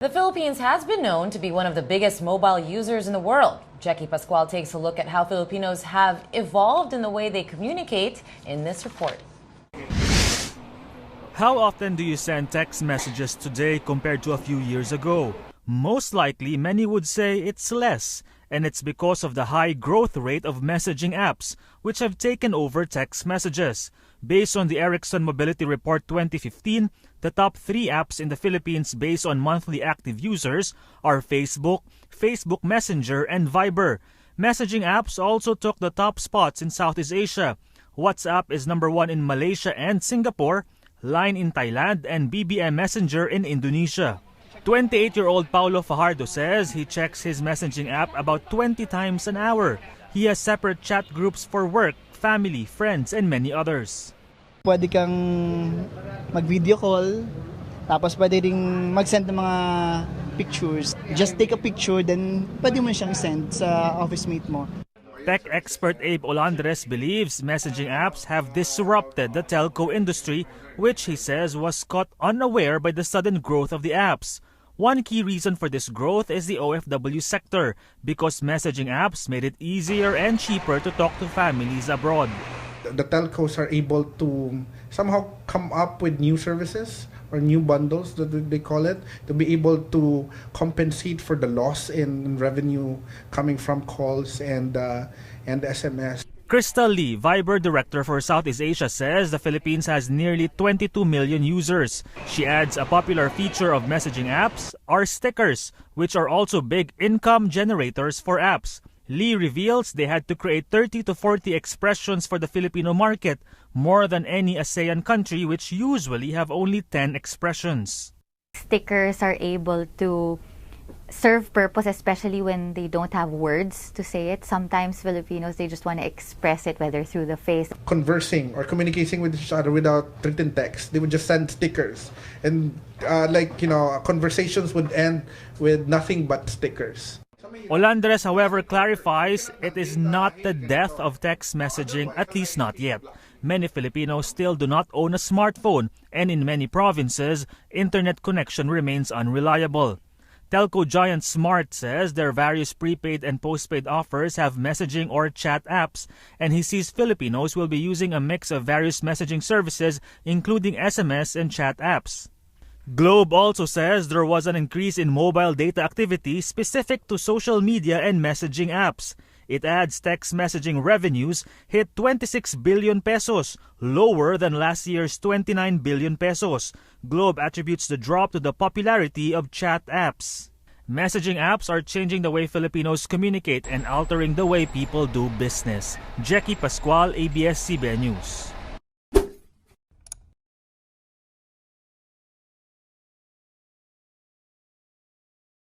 The Philippines has been known to be one of the biggest mobile users in the world. Jackie Pascual takes a look at how Filipinos have evolved in the way they communicate in this report. How often do you send text messages today compared to a few years ago? Most likely, many would say it's less, and it's because of the high growth rate of messaging apps, which have taken over text messages. Based on the Ericsson Mobility Report 2015, the top 3 apps in the Philippines based on monthly active users are Facebook, Facebook Messenger, and Viber. Messaging apps also took the top spots in Southeast Asia. WhatsApp is number 1 in Malaysia and Singapore, Line in Thailand, and BBM Messenger in Indonesia. 28-year-old Paulo Fajardo says he checks his messaging app about 20 times an hour. He has separate chat groups for work, family, friends, and many others. Pwede kang mag-video call, tapos pwede ring mag-send ng mga pictures. Just take a picture, then pwede mo siyang send sa office mate mo. Tech expert Abe Olandres believes messaging apps have disrupted the telco industry, which he says was caught unaware by the sudden growth of the apps. One key reason for this growth is the OFW sector, because messaging apps made it easier and cheaper to talk to families abroad. The telcos are able to somehow come up with new services or new bundles that they call it, to be able to compensate for the loss in revenue coming from calls and SMS. Crystal Lee, Viber Director for Southeast Asia, says the Philippines has nearly 22 million users. She adds a popular feature of messaging apps are stickers, which are also big income generators for apps. Lee reveals they had to create 30 to 40 expressions for the Filipino market, more than any ASEAN country, which usually have only 10 expressions. Stickers are able to serve purpose, especially when they don't have words to say it. Sometimes Filipinos, they just want to express it, whether through the face. Conversing or communicating with each other without written text, they would just send stickers. And conversations would end with nothing but stickers. Olandres, however, clarifies it is not the death of text messaging, at least not yet. Many Filipinos still do not own a smartphone, and in many provinces, internet connection remains unreliable. Telco giant Smart says their various prepaid and postpaid offers have messaging or chat apps, and he sees Filipinos will be using a mix of various messaging services, including SMS and chat apps. Globe also says there was an increase in mobile data activity specific to social media and messaging apps. It adds text messaging revenues hit 26 billion pesos, lower than last year's 29 billion pesos. Globe attributes the drop to the popularity of chat apps. Messaging apps are changing the way Filipinos communicate and altering the way people do business. Jackie Pascual, ABS-CBN News.